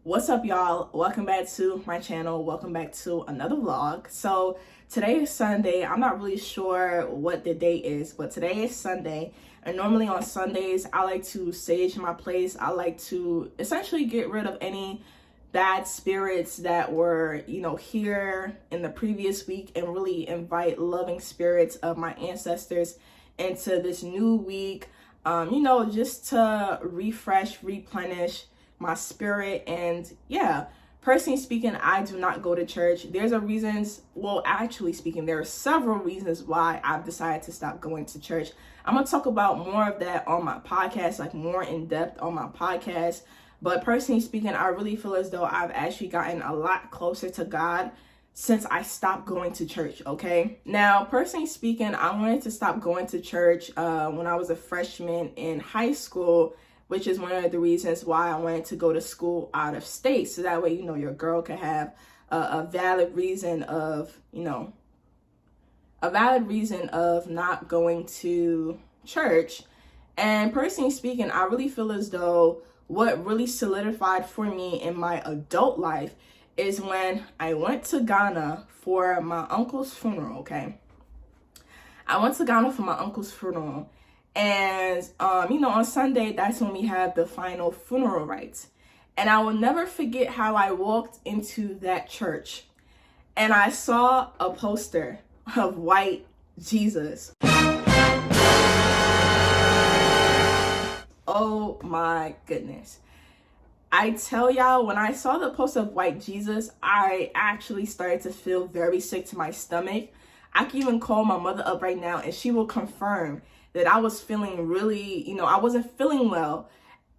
What's up, y'all? Welcome back to my channel. Welcome back to another vlog. So today is Sunday. I'm not really sure what the day is, but today is Sunday. And normally on Sundays, I like to sage my place. I like to essentially get rid of any bad spirits that were, here in the previous week, and really invite loving spirits of my ancestors into this new week. Just to refresh, replenish my spirit. And yeah, personally speaking, I do not go to church. There are several reasons why I've decided to stop going to church. I'm gonna talk about more of that on my podcast, like more in depth on my podcast. But personally speaking, I really feel as though I've actually gotten a lot closer to God since I stopped going to church, okay? Now, personally speaking, I wanted to stop going to church when I was a freshman in high school, which is one of the reasons why I wanted to go to school out of state. So that way, your girl could have a valid reason of not going to church. And personally speaking, I really feel as though what really solidified for me in my adult life is when I went to Ghana for my uncle's funeral, okay? I went to Ghana for my uncle's funeral. And, on Sunday, that's when we have the final funeral rites. And I will never forget how I walked into that church and I saw a poster of white Jesus. Oh my goodness. I tell y'all, when I saw the poster of white Jesus, I actually started to feel very sick to my stomach. I can even call my mother up right now and she will confirm that I was feeling really, I wasn't feeling well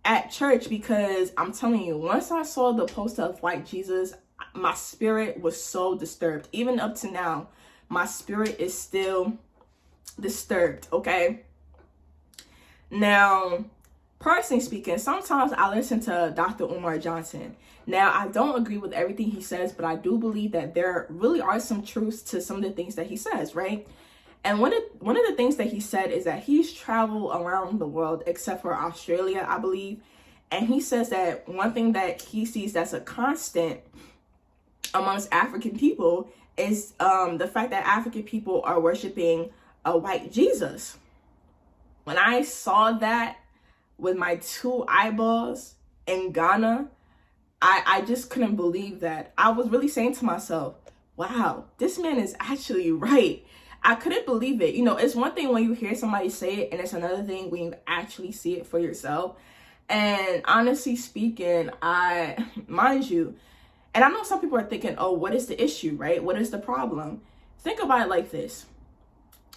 at church, because I'm telling you, once I saw the poster of white Jesus, my spirit was so disturbed. Even up to now, my spirit is still disturbed, okay? Now, personally speaking, sometimes I listen to Dr. Umar Johnson. Now, I don't agree with everything he says, but I do believe that there really are some truths to some of the things that he says, right? And one of the things that he said is that he's traveled around the world except for Australia, I believe. And he says that one thing that he sees that's a constant amongst African people is the fact that African people are worshiping a white Jesus. When I saw that with my two eyeballs in Ghana, I just couldn't believe that. I was really saying to myself, wow, this man is actually right. I couldn't believe it. It's one thing when you hear somebody say it, and it's another thing when you actually see it for yourself. And honestly speaking, mind you, and I know some people are thinking, oh, what is the issue, right? What is the problem? Think about it like this.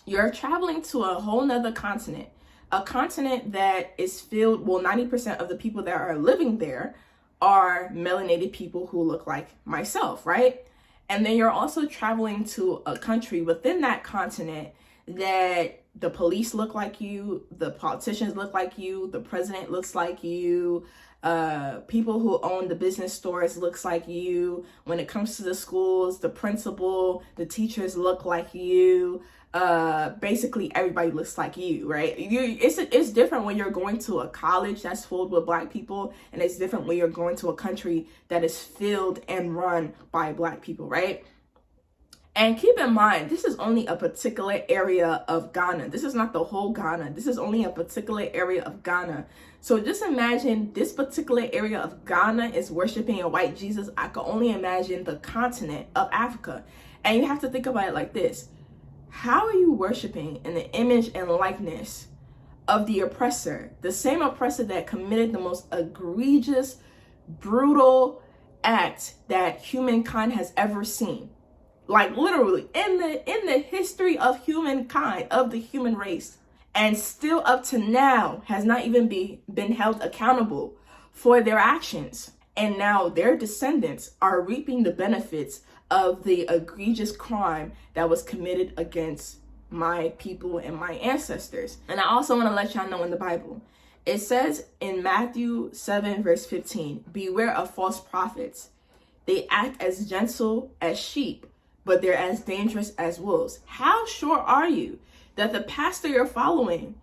You're traveling to a whole nother continent, a continent that is filled, 90% of the people that are living there are melanated people who look like myself, right? And then you're also traveling to a country within that continent that the police look like you, the politicians look like you, the president looks like you, people who own the business stores looks like you. When it comes to the schools, the principal, the teachers look like you. Basically everybody looks like you, right? It's different when you're going to a college that's filled with Black people, and it's different when you're going to a country that is filled and run by Black people, right? And keep in mind, this is only a particular area of Ghana. This is not the whole Ghana. This is only a particular area of Ghana. So just imagine this particular area of Ghana is worshiping a white Jesus. I can only imagine the continent of Africa. And you have to think about it like this. How are you worshiping in the image and likeness of the oppressor, the same oppressor that committed the most egregious, brutal act that humankind has ever seen? Like literally in the history of humankind, of the human race, and still up to now has not even been held accountable for their actions. And now their descendants are reaping the benefits of the egregious crime that was committed against my people and my ancestors. And I also want to let y'all know in the Bible, it says in Matthew 7 verse 15, beware of false prophets. They act as gentle as sheep, but they're as dangerous as wolves. How sure are you that the pastor you're following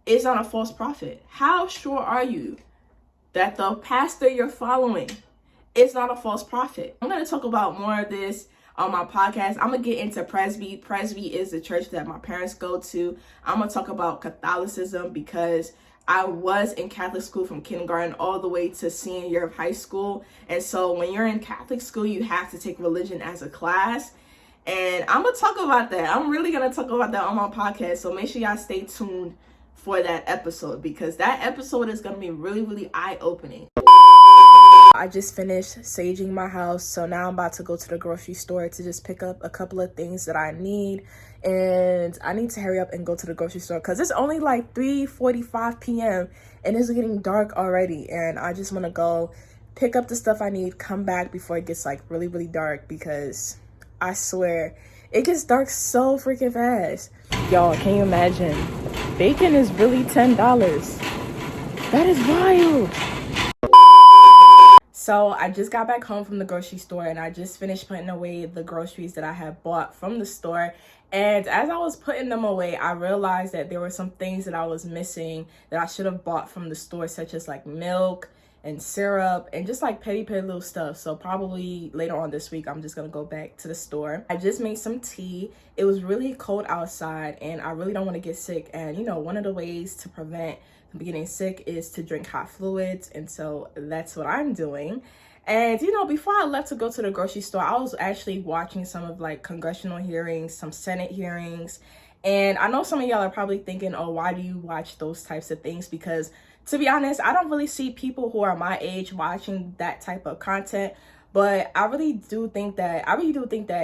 is not a false prophet? How sure are you that the pastor you're following It's not a false prophet. I'm going to talk about more of this on my podcast. I'm going to get into Presby. Presby is the church that my parents go to. I'm going to talk about Catholicism because I was in Catholic school from kindergarten all the way to senior year of high school. And so when you're in Catholic school, you have to take religion as a class. And I'm going to talk about that. I'm really going to talk about that on my podcast. So make sure y'all stay tuned for that episode because that episode is going to be really, really eye-opening. I just finished saging my house, so now I'm about to go to the grocery store to just pick up a couple of things that I need, and I need to hurry up and go to the grocery store because it's only like 3:45 p.m. and it's getting dark already, and I just want to go pick up the stuff I need, come back before it gets like really, really dark because I swear it gets dark so freaking fast. Y'all, can you imagine? Bacon is really $10. That is wild. So I just got back home from the grocery store and I just finished putting away the groceries that I had bought from the store. And as I was putting them away, I realized that there were some things that I was missing that I should have bought from the store, such as like milk and syrup and just like petty little stuff. So probably later on this week, I'm just gonna go back to the store. I just made some tea. It was really cold outside and I really don't want to get sick. And you know, one of the ways to prevent getting sick is to drink hot fluids, and so that's what I'm doing. And you know, before I left to go to the grocery store, I was actually watching some of like congressional hearings, some Senate hearings, and I know some of y'all are probably thinking, oh, why do you watch those types of things? Because to be honest, I don't really see people who are my age watching that type of content. But I really do think that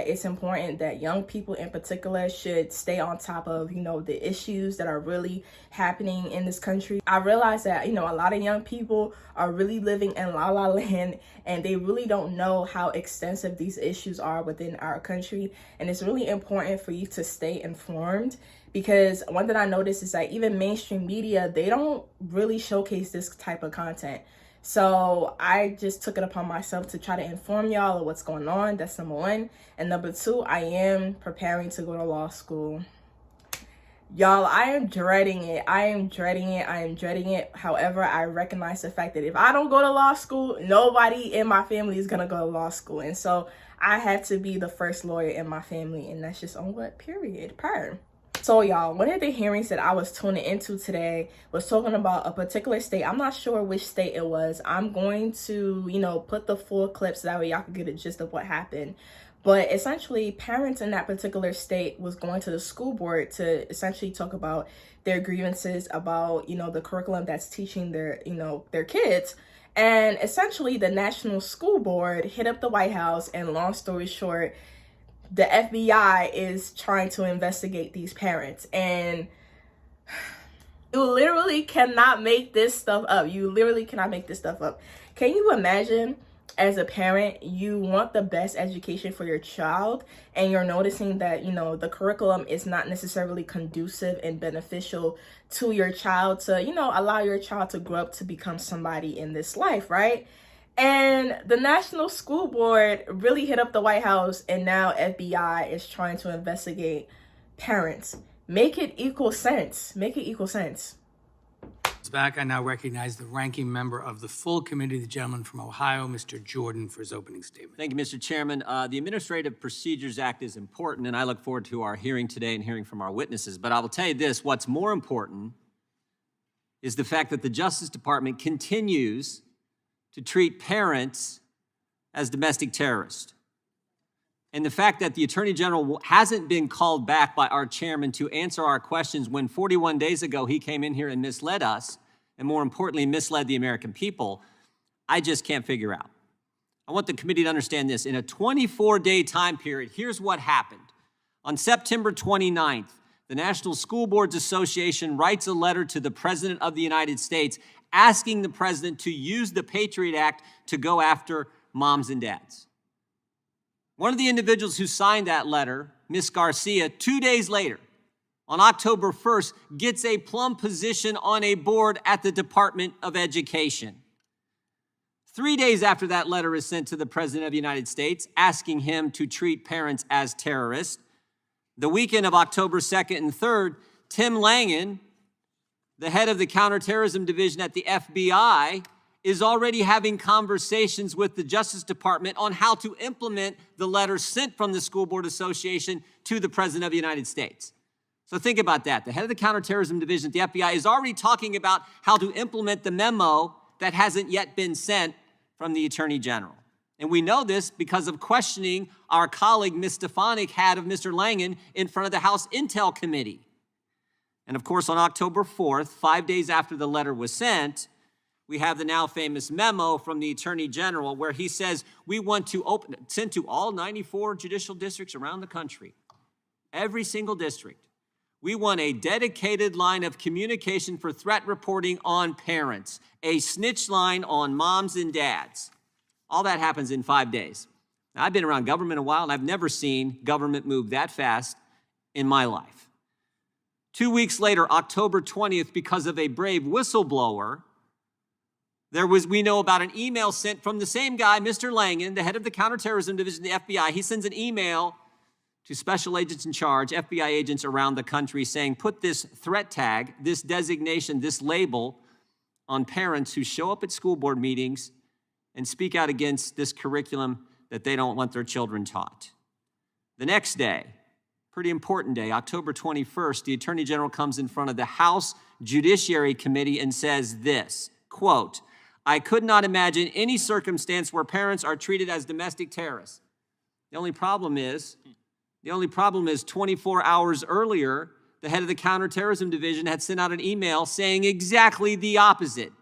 it's important that young people in particular should stay on top of, you know, the issues that are really happening in this country. I realize that, you know, a lot of young people are really living in la la land and they really don't know how extensive these issues are within our country. And it's really important for you to stay informed because one thing I noticed is that even mainstream media, they don't really showcase this type of content. So I just took it upon myself to try to inform y'all of what's going on. That's number one. And number two, I am preparing to go to law school. Y'all, I am dreading it. I am dreading it. However, I recognize the fact that if I don't go to law school, nobody in my family is going to go to law school. And so I have to be the first lawyer in my family. And that's just on what period, per. So y'all, one of the hearings that I was tuning into today was talking about a particular state. I'm not sure which state it was. I'm going to, you know, put the full clips so that way y'all can get a gist of what happened. But essentially, parents in that particular state was going to the school board to essentially talk about their grievances about, you know, the curriculum that's teaching their, you know, their kids. And essentially, the National School Board hit up the White House, and long story short, the FBI is trying to investigate these parents. And you literally cannot make this stuff up. You literally cannot make this stuff up. Can you imagine, as a parent, you want the best education for your child and you're noticing that, you know, the curriculum is not necessarily conducive and beneficial to your child to, you know, allow your child to grow up to become somebody in this life, right? And the National School Board really hit up the White House, and now FBI is trying to investigate parents. Make it equal sense. Make it equal sense. Back, I now recognize the ranking member of the full committee, the gentleman from Ohio, Mr. Jordan, for his opening statement. Thank you, Mr. Chairman. The Administrative Procedures Act is important, and I look forward to our hearing today and hearing from our witnesses. But I will tell you this, what's more important is the fact that the Justice Department continues to treat parents as domestic terrorists. And the fact that the Attorney General hasn't been called back by our chairman to answer our questions when 41 days ago he came in here and misled us, and more importantly, misled the American people, I just can't figure out. I want the committee to understand this. In a 24-day time period, here's what happened. On September 29th, the National School Boards Association writes a letter to the President of the United States asking the president to use the Patriot Act to go after moms and dads. One of the individuals who signed that letter, Ms. Garcia, 2 days later, on October 1st, gets a plum position on a board at the Department of Education. 3 days after that letter is sent to the President of the United States, asking him to treat parents as terrorists, the weekend of October 2nd and 3rd, Tim Langen, the head of the counterterrorism division at the FBI, is already having conversations with the Justice Department on how to implement the letter sent from the School Board Association to the President of the United States. So think about that. The head of the Counterterrorism Division at the FBI is already talking about how to implement the memo that hasn't yet been sent from the Attorney General. And we know this because of questioning our colleague, Ms. Stefanik, had of Mr. Langan in front of the House Intel Committee. And of course, on October 4th, 5 days after the letter was sent, we have the now famous memo from the Attorney General where he says we want to send to all 94 judicial districts around the country, every single district. We want a dedicated line of communication for threat reporting on parents, a snitch line on moms and dads. All that happens in 5 days. Now, I've been around government a while, and I've never seen government move that fast in my life. 2 weeks later, October 20th, because of a brave whistleblower, we know about an email sent from the same guy, Mr. Langan, the head of the Counterterrorism Division of the FBI. He sends an email to special agents in charge, FBI agents around the country, saying, put this threat tag, this designation, this label on parents who show up at school board meetings and speak out against this curriculum that they don't want their children taught. The next day, pretty important day, October 21st, the Attorney General comes in front of the House Judiciary Committee and says this, quote, I could not imagine any circumstance where parents are treated as domestic terrorists. The only problem is 24 hours earlier, the head of the Counterterrorism Division had sent out an email saying exactly the opposite,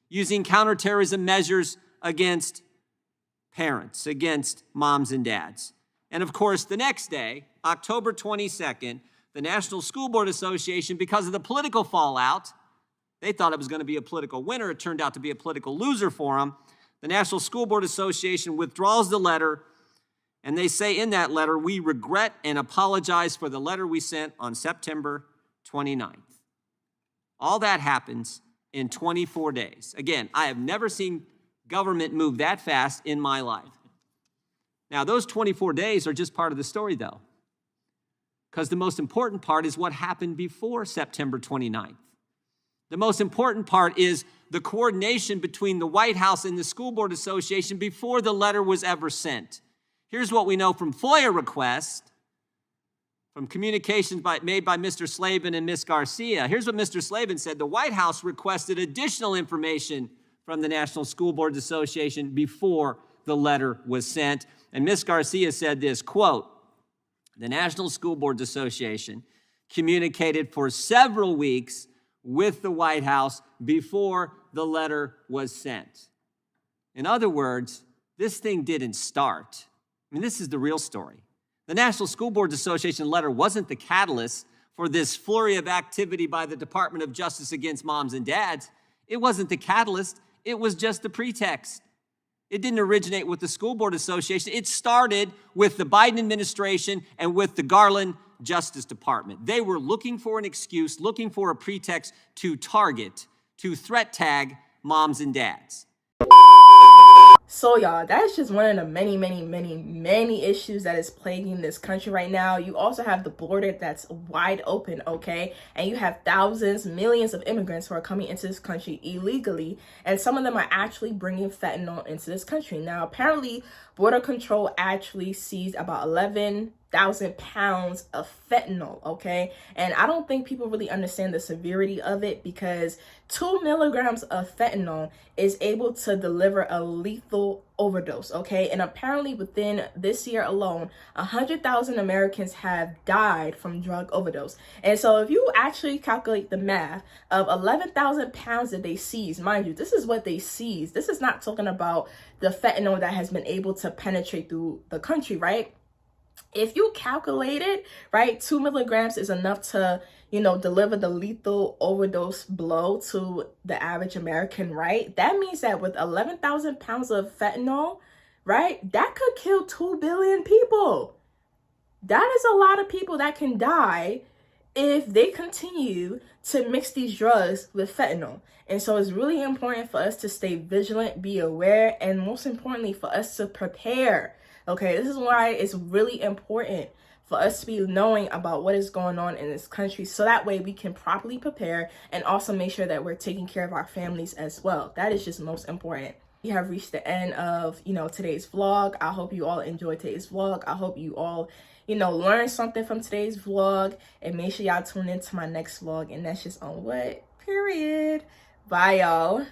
using counterterrorism measures against parents, against moms and dads. And of course, the next day, October 22nd, the National School Board Association, because of the political fallout, they thought it was going to be a political winner. It turned out to be a political loser for them. The National School Board Association withdraws the letter, and they say in that letter, we regret and apologize for the letter we sent on September 29th. All that happens in 24 days. Again, I have never seen government move that fast in my life. Now, those 24 days are just part of the story, though, because the most important part is what happened before September 29th. The most important part is the coordination between the White House and the School Board Association before the letter was ever sent. Here's what we know from FOIA requests, from communications made by Mr. Slavin and Ms. Garcia. Here's what Mr. Slavin said. The White House requested additional information from the National School Boards Association before the letter was sent. And Ms. Garcia said this, quote, the National School Boards Association communicated for several weeks with the White House before the letter was sent. In other words, this thing didn't start. I mean, this is the real story. The National School Boards Association letter wasn't the catalyst for this flurry of activity by the Department of Justice against moms and dads. It wasn't the catalyst. It was just the pretext. It didn't originate with the School Board Association. It started with the Biden administration and with the Garland Justice Department. They were looking for an excuse, looking for a pretext to target, to threat tag moms and dads. So y'all, that's just one of the many issues that is plaguing this country right now. You also have the border that's wide open, okay? And you have thousands, millions of immigrants who are coming into this country illegally, and some of them are actually bringing fentanyl into this country. Now, apparently, Border Control actually seized about 11,000 pounds of fentanyl, okay? And I don't think people really understand the severity of it, because 2 milligrams of fentanyl is able to deliver a lethal overdose, okay? And apparently within this year alone, 100,000 Americans have died from drug overdose. And so if you actually calculate the math of 11,000 pounds that they seized, mind you, this is what they seized. This is not talking about the fentanyl that has been able to penetrate through the country, right? If you calculate it, right, 2 milligrams is enough to, deliver the lethal overdose blow to the average American, right? That means that with 11,000 pounds of fentanyl, right, that could kill 2 billion people. That is a lot of people that can die if they continue to mix these drugs with fentanyl. And so it's really important for us to stay vigilant, be aware, and most importantly, for us to prepare. Okay, this is why it's really important for us to be knowing about what is going on in this country, so that way we can properly prepare and also make sure that we're taking care of our families as well. That is just most important. We have reached the end of, today's vlog. I hope you all enjoyed today's vlog. I hope you all, learned something from today's vlog, and make sure y'all tune into my next vlog. And that's just on what? Period. Bye, y'all.